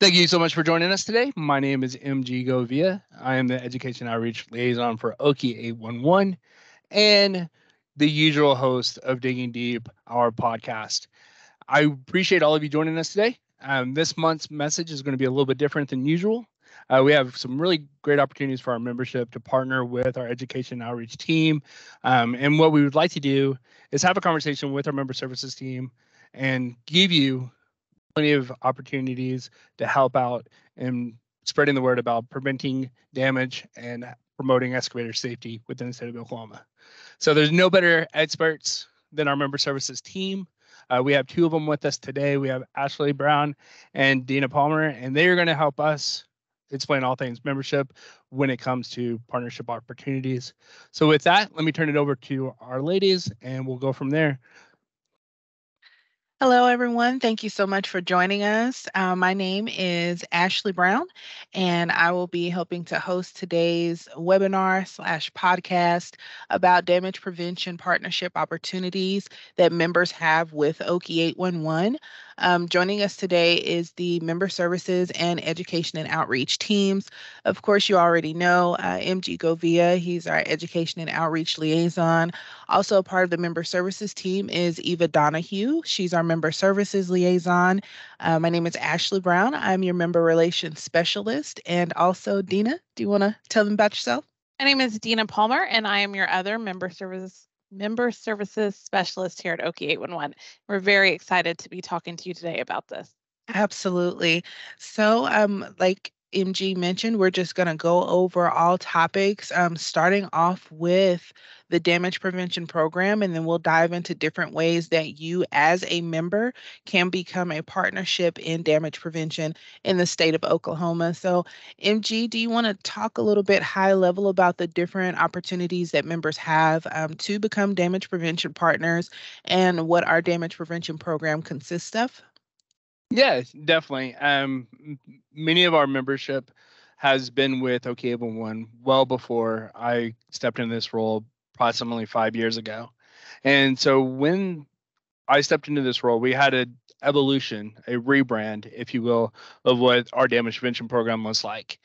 Thank you so much for joining us today. My name is MG Govia. I am the Education Outreach Liaison for Okie 811 and the usual host of Digging Deep, our podcast. I appreciate all of you joining us today. This month's message is going to be a little bit different than usual. We have some really great opportunities for our membership to partner with our education outreach team. And what we would like to do is have a conversation with our member services team and give you plenty of opportunities to help out in spreading the word about preventing damage and promoting excavator safety within the state of Oklahoma. So there's no better experts than our member services team. We have two of them with us today. We have Ashley Brown and Dina Palmer, and they are going to help us explain all things membership when it comes to partnership opportunities. So with that, let me turn it over to our ladies, and we'll go from there. Hello, everyone. Thank you so much for joining us. My name is Ashley Brown, and I will be helping to host today's webinar/podcast about damage prevention partnership opportunities that members have with Okie 811. Joining us today is the Member Services and Education and Outreach teams. Of course, you already know MG Govia. He's our Education and Outreach Liaison. Also, a part of the Member Services team is Eva Donahue. She's our Member Services Liaison. My name is Ashley Brown. I'm your Member Relations Specialist. And also, Dina, do you want to tell them about yourself? My name is Dina Palmer, and I am your other Member Services Specialist here at Okie 811. We're very excited to be talking to you today about this. Absolutely. So, like MG mentioned, we're just going to go over all topics, starting off with the damage prevention program, and then we'll dive into different ways that you, as a member, can become a partnership in damage prevention in the state of Oklahoma. So, MG, do you want to talk a little bit high level about the different opportunities that members have to become damage prevention partners and what our damage prevention program consists of? Yeah, definitely. Many of our membership has been with Okie 811 well before I stepped into this role approximately 5 years ago. And so when I stepped into this role, we had an evolution, a rebrand, if you will, of what our damage prevention program was like.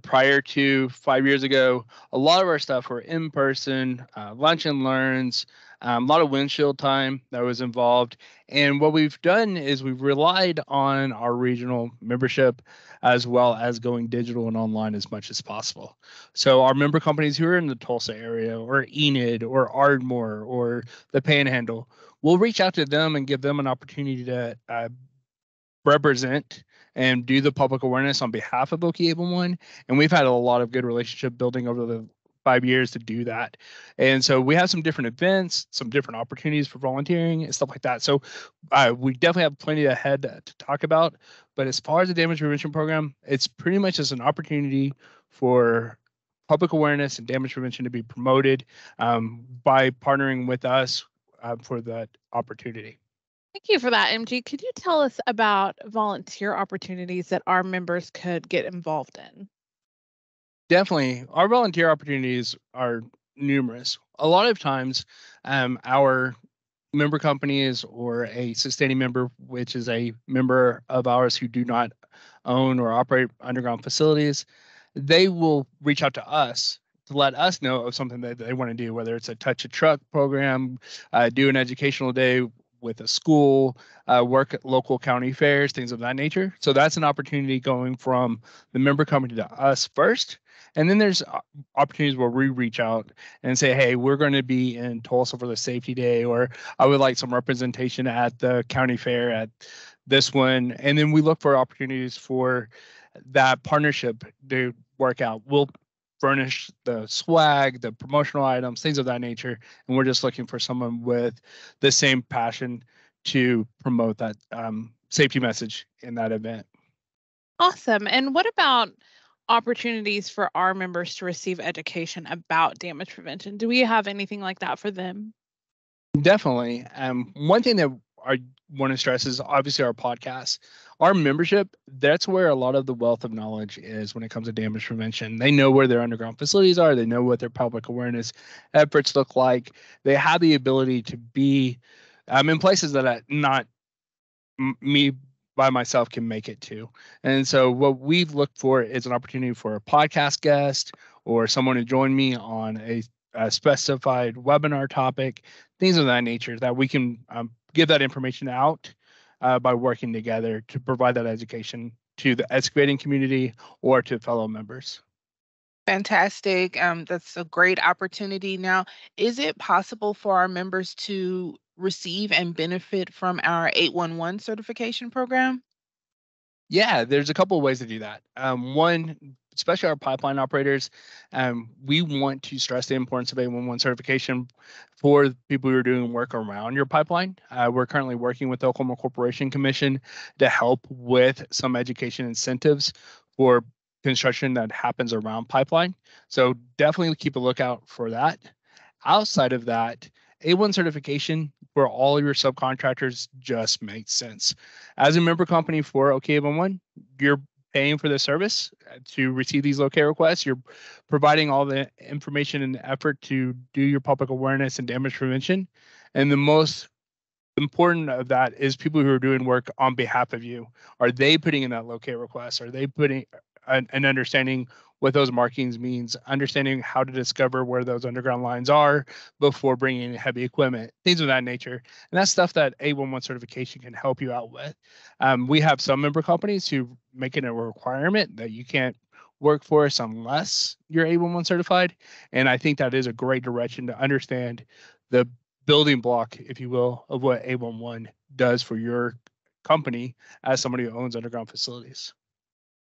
Prior to 5 years ago, a lot of our stuff were in person, lunch and learns, a lot of windshield time that was involved. And what we've done is we've relied on our regional membership as well as going digital and online as much as possible. So our member companies who are in the Tulsa area or Enid or Ardmore or the Panhandle, we'll reach out to them and give them an opportunity to represent and do the public awareness on behalf of Okie 811. And we've had a lot of good relationship building over the 5 years to do that. And so we have some different events, some different opportunities for volunteering and stuff like that. So we definitely have plenty ahead to talk about. But as far as the damage prevention program, it's pretty much just an opportunity for public awareness and damage prevention to be promoted by partnering with us for that opportunity. Thank you for that, MG. Could you tell us about volunteer opportunities that our members could get involved in? Definitely. Our volunteer opportunities are numerous. A lot of times, our member companies or a sustaining member, which is a member of ours who do not own or operate underground facilities, they will reach out to us to let us know of something that they want to do, whether it's a touch a truck program, do an educational day with a school, work at local county fairs, things of that nature. So that's an opportunity going from the member company to us first. And then there's opportunities where we reach out and say, hey, we're going to be in Tulsa for the safety day, or I would like some representation at the county fair at this one. And then we look for opportunities for that partnership to work out. We'll furnish the swag, the promotional items, things of that nature. And we're just looking for someone with the same passion to promote that safety message in that event. Awesome. And what about opportunities for our members to receive education about damage prevention? Do we have anything like that for them? Definitely. One thing that I want to stress is obviously our podcast. Our membership, that's where a lot of the wealth of knowledge is when it comes to damage prevention. They know where their underground facilities are. They know what their public awareness efforts look like. They have the ability to be in places that are not me by myself can make it to. And so what we've looked for is an opportunity for a podcast guest or someone to join me on a specified webinar topic, things of that nature, that we can give that information out by working together to provide that education to the excavating community or to fellow members. Fantastic. That's a great opportunity. Now, is it possible for our members to receive and benefit from our 811 certification program? Yeah, there's a couple of ways to do that. One, especially our pipeline operators, we want to stress the importance of 811 certification for people who are doing work around your pipeline. We're currently working with the Oklahoma Corporation Commission to help with some education incentives for construction that happens around pipeline. So definitely keep a lookout for that. Outside of that, A1 certification for all your subcontractors just makes sense. As a member company for OK811, you're paying for the service to receive these locate requests. You're providing all the information and effort to do your public awareness and damage prevention. And the most important of that is people who are doing work on behalf of you. Are they putting in that locate request? Are they putting an understanding what those markings means, understanding how to discover where those underground lines are before bringing in heavy equipment, things of that nature. And that's stuff that 811 certification can help you out with. We have some member companies who make it a requirement that you can't work for us unless you're 811 certified. And I think that is a great direction to understand the building block, if you will, of what 811 does for your company as somebody who owns underground facilities.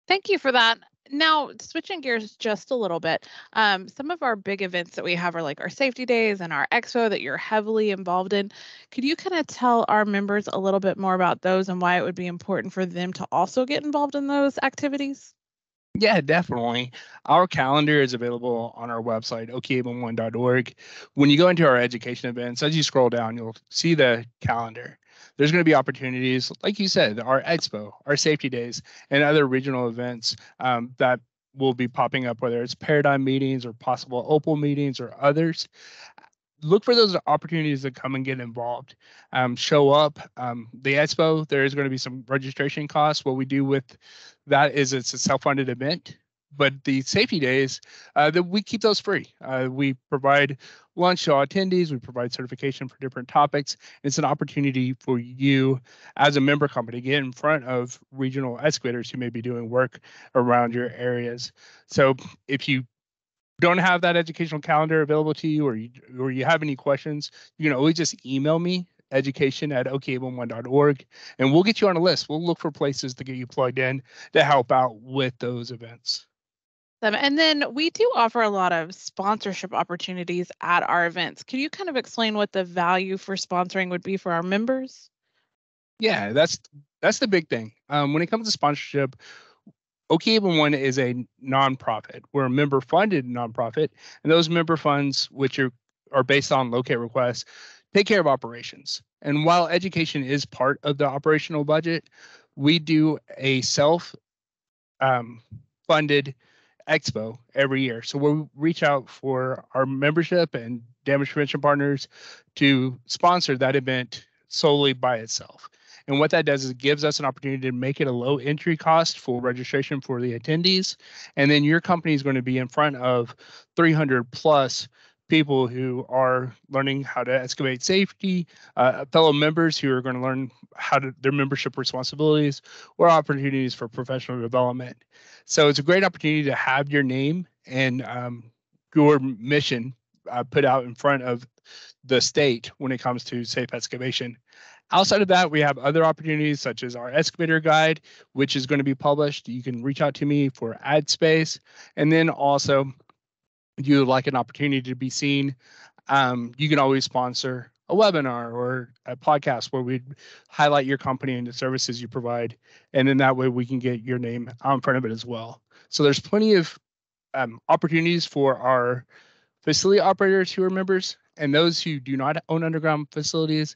Thank you for that. Now, switching gears just a little bit, some of our big events that we have are like our safety days and our expo that you're heavily involved in. Could you kind of tell our members a little bit more about those and why it would be important for them to also get involved in those activities? Yeah, definitely. Our calendar is available on our website, ok811.org. When you go into our education events, as you scroll down, you'll see the calendar. There's going to be opportunities, like you said, our expo, our safety days, and other regional events that will be popping up, whether it's Paradigm meetings or possible Opal meetings or others. Look for those opportunities to come and get involved. Show up. The expo, there is going to be some registration costs. What we do with that is it's a self-funded event, but the safety days, that we keep those free. We provide lunch to attendees. We provide certification for different topics. It's an opportunity for you as a member company to get in front of regional excavators who may be doing work around your areas. So if you don't have that educational calendar available to you, or you have any questions, you can always just email me, education@ok811.org, and we'll get you on a list. We'll look for places to get you plugged in to help out with those events. And then we do offer a lot of sponsorship opportunities at our events. Can you kind of explain what the value for sponsoring would be for our members? Yeah, that's the big thing. When it comes to sponsorship, OK811 is a nonprofit. We're a member-funded nonprofit, and those member funds, which are based on locate requests, take care of operations. And while education is part of the operational budget, we do a self-funded expo every year. So we'll reach out for our membership and damage prevention partners to sponsor that event solely by itself. And what that does is it gives us an opportunity to make it a low entry cost for registration for the attendees. And then your company is going to be in front of 300 plus people who are learning how to excavate safety, fellow members who are going to learn their membership responsibilities or opportunities for professional development. So it's a great opportunity to have your name and your mission put out in front of the state when it comes to safe excavation. Outside of that, we have other opportunities such as our excavator guide, which is going to be published. You can reach out to me for ad space. And then also, if you would like an opportunity to be seen, you can always sponsor a webinar or a podcast where we highlight your company and the services you provide. And then that way we can get your name out in front of it as well. So there's plenty of opportunities for our facility operators who are members, and those who do not own underground facilities.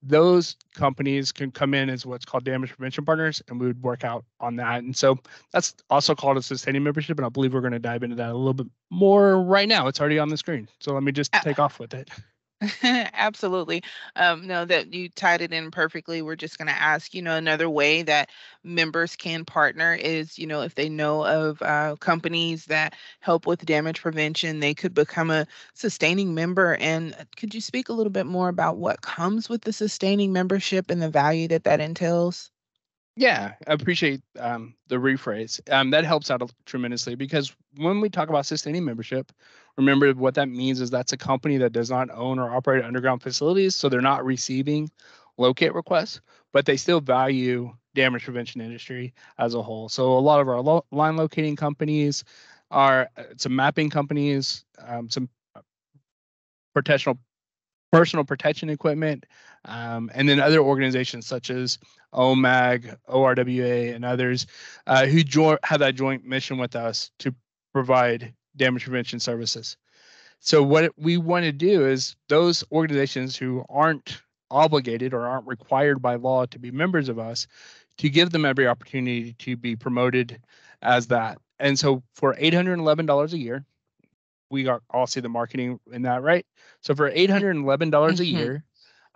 Those companies can come in as what's called damage prevention partners, and we would work out on that. And so that's also called a sustaining membership, and I believe we're going to dive into that a little bit more right now. It's already on the screen, so let me just take off with it. Absolutely. No, that you tied it in perfectly. We're just going to ask, another way that members can partner is, if they know of companies that help with damage prevention, they could become a sustaining member. And could you speak a little bit more about what comes with the sustaining membership and the value that that entails? Yeah, I appreciate the rephrase. That helps out tremendously because when we talk about sustaining membership, remember what that means is that's a company that does not own or operate underground facilities, so they're not receiving locate requests, but they still value damage prevention industry as a whole. So a lot of our line locating companies are some mapping companies, some protection personal protection equipment, and then other organizations such as OMAG, ORWA, and others who have that joint mission with us to provide damage prevention services. So what we want to do is those organizations who aren't obligated or aren't required by law to be members of us, to give them every opportunity to be promoted as that. And so for $811 a year, we all see the marketing in that, right? So for $811 a Mhm. year,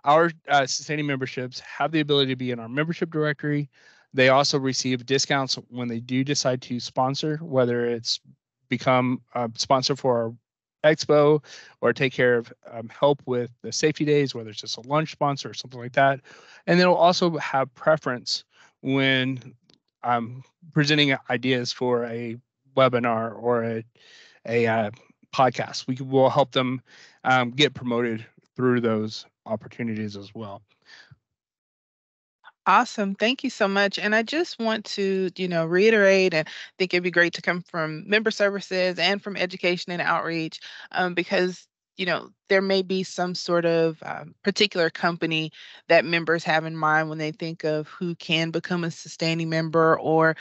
our sustaining memberships have the ability to be in our membership directory. They also receive discounts when they do decide to sponsor, whether it's become a sponsor for our expo or take care of help with the safety days, whether it's just a lunch sponsor or something like that. And they'll also have preference when I'm presenting ideas for a webinar or a podcast. Will help them get promoted through those opportunities as well. Awesome. Thank you so much. And I just want to, reiterate and think it'd be great to come from member services and from education and outreach, because, there may be some sort of particular company that members have in mind when they think of who can become a sustaining member or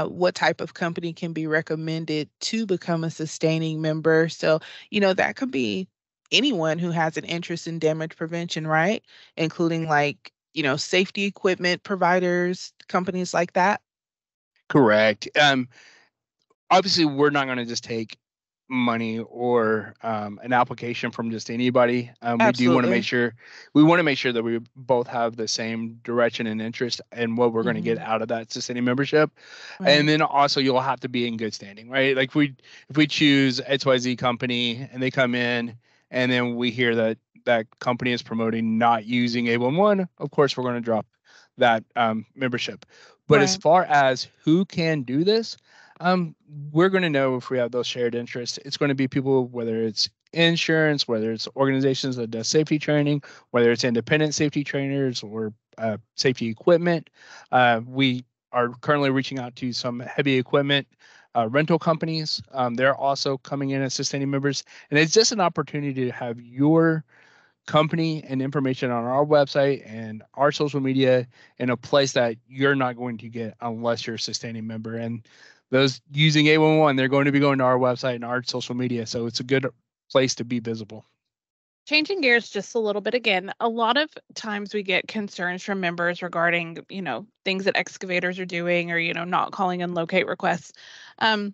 what type of company can be recommended to become a sustaining member. So, that could be anyone who has an interest in damage prevention, right? Including like safety equipment providers, companies like that? Correct. Obviously, we're not going to just take money or an application from just anybody. We do want to make Absolutely. sure that we both have the same direction and interest in what we're going to get Mhm. out of that sustaining membership. And Right. then also you'll have to be in good standing, right? Like if we choose XYZ company and they come in and then we hear that that company is promoting not using A11, of course we're going to drop that membership. But as Right. far as who can do this, um, we're going to know if we have those shared interests. It's going to be people, whether it's insurance, whether it's organizations that does safety training, whether it's independent safety trainers or safety equipment. We are currently reaching out to some heavy equipment rental companies. They're also coming in as sustaining members, and it's just an opportunity to have your company and information on our website and our social media in a place that you're not going to get unless you're a sustaining member. And those using 811, they're going to be going to our website and our social media. So it's a good place to be visible. Changing gears just a little bit again, a lot of times we get concerns from members regarding, things that excavators are doing or, not calling in locate requests. Um,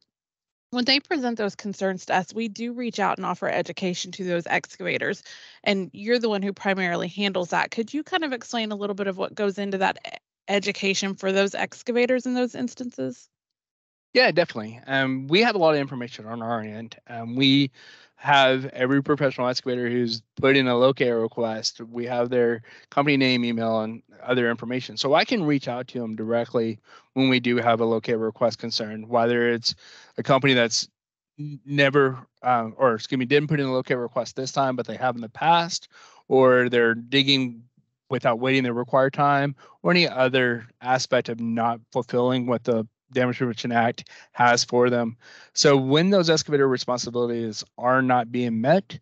when they present those concerns to us, we do reach out and offer education to those excavators. And you're the one who primarily handles that. Could you kind of explain a little bit of what goes into that education for those excavators in those instances? Yeah, definitely. We have a lot of information on our end. We have every professional excavator who's put in a locate request. We have their company name, email, and other information. So I can reach out to them directly when we do have a locate request concern, whether it's a company that's never, or excuse me, didn't put in a locate request this time, but they have in the past, or they're digging without waiting the required time, or any other aspect of not fulfilling what the Damage Prevention Act has for them. So when those excavator responsibilities are not being met,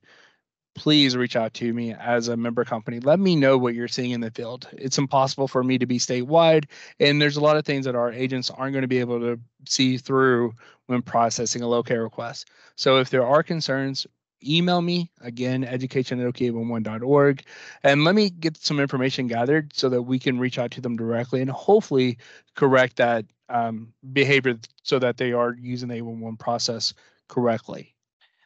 please reach out to me as a member company. Let me know what you're seeing in the field. It's impossible for me to be statewide, and there's a lot of things that our agents aren't going to be able to see through when processing a locate request. So if there are concerns, email me again, education@ok11.org, and let me get some information gathered so that we can reach out to them directly and hopefully correct that behavior so that they are using the A11 process correctly.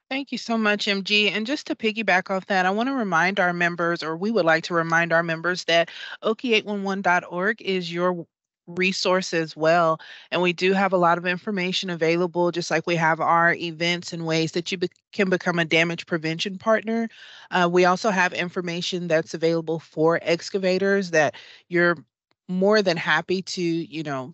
Thank you so much, MG. And just to piggyback off that, I want to remind our members, or we would like to remind our members, that oki811.org is your resource as well. And we do have a lot of information available, just like we have our events and ways that you can become a damage prevention partner. We also have information that's available for excavators that you're more than happy to,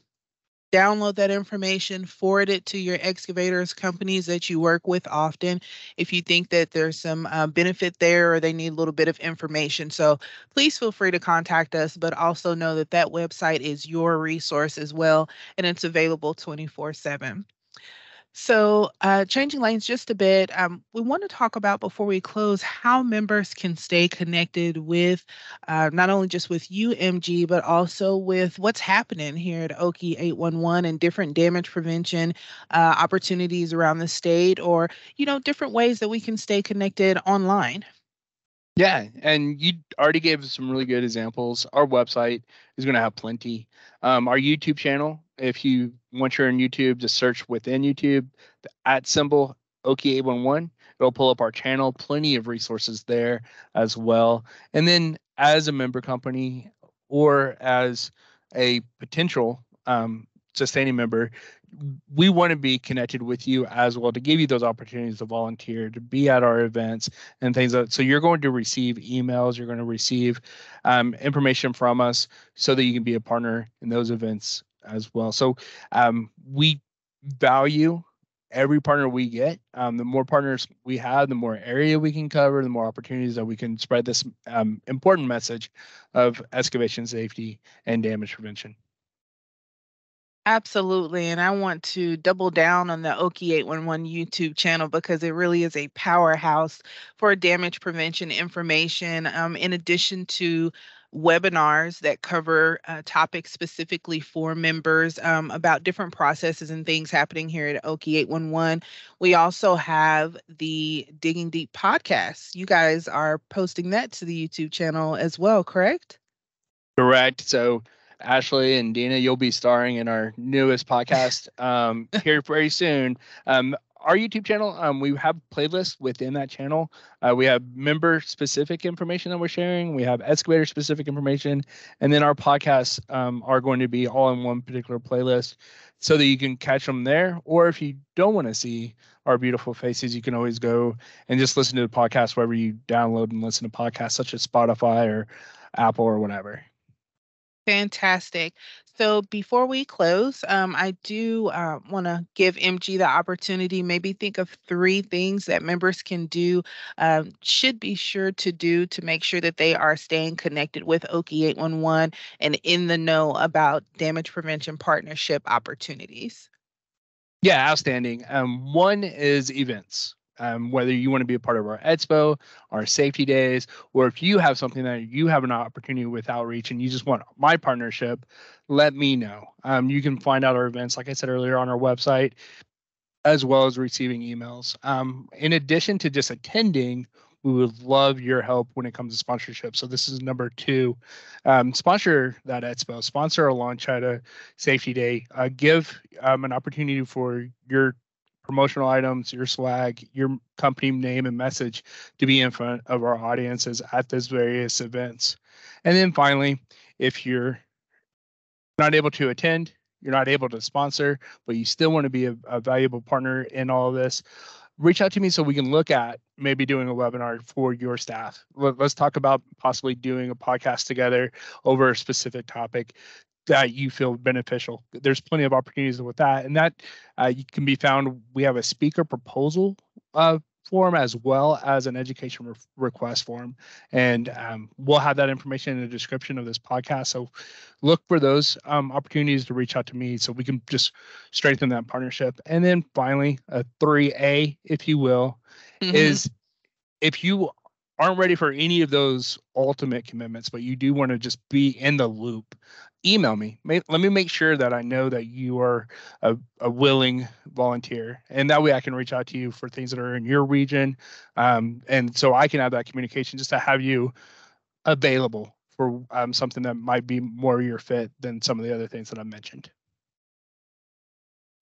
download that information, forward it to your excavators companies that you work with often if you think that there's some benefit there or they need a little bit of information. So please feel free to contact us, but also know that that website is your resource as well, and it's available 24/7. So, changing lanes just a bit, we want to talk about before we close how members can stay connected with not only just with UMG, but also with what's happening here at Oki 811 and different damage prevention opportunities around the state, or different ways that we can stay connected online. Yeah, and you already gave us some really good examples. Our website is going to have plenty. Our YouTube channel, if you once you're in YouTube, just search within YouTube the @ symbol Oki811. It'll pull up our channel. Plenty of resources there as well. And then as a member company or as a potential sustaining member, we want to be connected with you as well to give you those opportunities to volunteer, to be at our events and things like that. So you're going to receive emails, you're going to receive information from us so that you can be a partner in those events as well. So we value every partner we get. The more partners we have, the more area we can cover, the more opportunities that we can spread this important message of excavation safety and damage prevention. Absolutely. And I want to double down on the Oki 811 YouTube channel because it really is a powerhouse for damage prevention information. In addition to webinars that cover topics specifically for members about different processes and things happening here at Oki 811, we also have the Digging Deep podcast. You guys are posting that to the YouTube channel as well, correct? Correct. So Ashley and Dina, you'll be starring in our newest podcast here very soon. Our YouTube channel, we have playlists within that channel. We have member-specific information that we're sharing. We have excavator-specific information, and then our podcasts are going to be all in one particular playlist, so that you can catch them there. Or if you don't want to see our beautiful faces, you can always go and just listen to the podcast wherever you download and listen to podcasts, such as Spotify or Apple or whatever. Fantastic. So before we close, I do want to give MG the opportunity, maybe think of 3 things that members can do, should be sure to do to make sure that they are staying connected with Oki 811 and in the know about damage prevention partnership opportunities. Yeah, outstanding. One is events. Whether you want to be a part of our expo, our safety days, or if you have something that you have an opportunity with outreach and you just want my partnership, let me know. You can find out our events, like I said earlier, on our website, as well as receiving emails. In addition to just attending, we would love your help when it comes to sponsorship. So this is number 2. Sponsor that expo, sponsor a launch at a safety day, give an opportunity for your promotional items, your swag, your company name and message to be in front of our audiences at those various events. And then finally, if you're not able to attend, you're not able to sponsor, but you still want to be a valuable partner in all of this, reach out to me so we can look at maybe doing a webinar for your staff. Let's talk about possibly doing a podcast together over a specific topic that you feel beneficial. There's plenty of opportunities with that, and that you can be found. We have a speaker proposal form as well as an education request form, and we'll have that information in the description of this podcast. So look for those opportunities to reach out to me so we can just strengthen that partnership. And then finally, a 3A, if you will, is if you aren't ready for any of those ultimate commitments, but you do want to just be in the loop, email me. Let me make sure that I know that you are a willing volunteer, and that way I can reach out to you for things that are in your region, and so I can have that communication just to have you available for something that might be more your fit than some of the other things that I mentioned.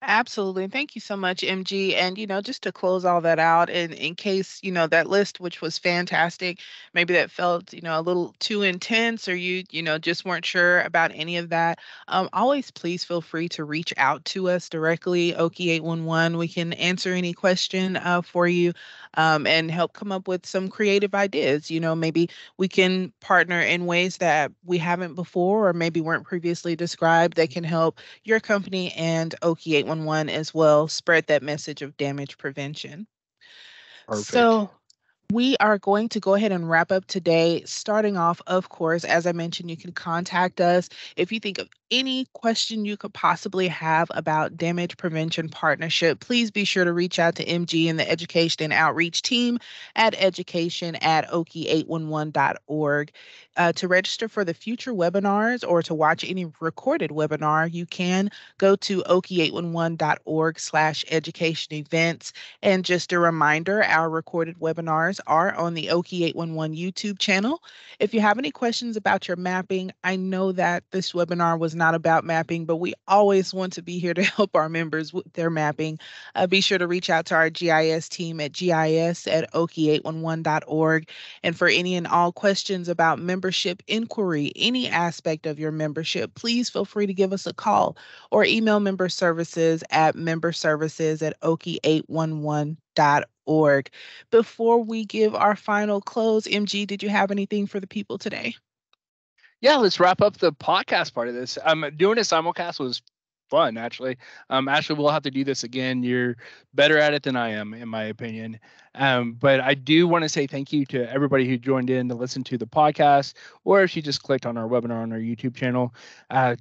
Absolutely. And thank you so much, MG. And, just to close all that out, and in case, that list, which was fantastic, maybe that felt, a little too intense, or just weren't sure about any of that, always please feel free to reach out to us directly, Oki 811. We can answer any question for you, and help come up with some creative ideas. Maybe we can partner in ways that we haven't before, or maybe weren't previously described, that can help your company and Oki 811 as well spread that message of damage prevention. Perfect. So we are going to go ahead and wrap up today. Starting off, of course, as I mentioned, you can contact us if you think of any question you could possibly have about damage prevention partnership. Please be sure to reach out to MG and the education and outreach team at education@oki811.org. To register for the future webinars or to watch any recorded webinar, you can go to oki811.org/education events. And just a reminder, our recorded webinars are on the Oki 811 YouTube channel. If you have any questions about your mapping, I know that this webinar was not about mapping, but we always want to be here to help our members with their mapping. Be sure to reach out to our GIS team at gis@oki811.org. And for any and all questions about membership inquiry, any aspect of your membership, please feel free to give us a call or email member services at memberservices@oki811.org. Before we give our final close, MG, did you have anything for the people today? Yeah, let's wrap up the podcast part of this. Doing a simulcast was fun, actually. Ashley, we'll have to do this again. You're better at it than I am, in my opinion. But I do want to say thank you to everybody who joined in to listen to the podcast, or if you just clicked on our webinar on our YouTube channel.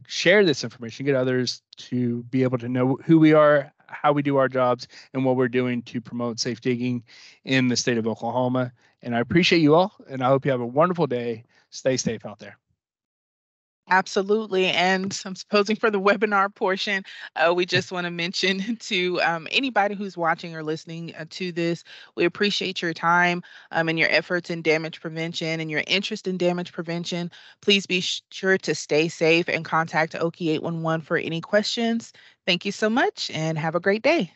Share this information, get others to be able to know who we are, how we do our jobs, and what we're doing to promote safe digging in the state of Oklahoma. And I appreciate you all, and I hope you have a wonderful day. Stay safe out there. Absolutely. And I'm supposing for the webinar portion, we just want to mention to anybody who's watching or listening to this, we appreciate your time and your efforts in damage prevention and your interest in damage prevention. Please be sure to stay safe and contact Oki 811 for any questions. Thank you so much and have a great day.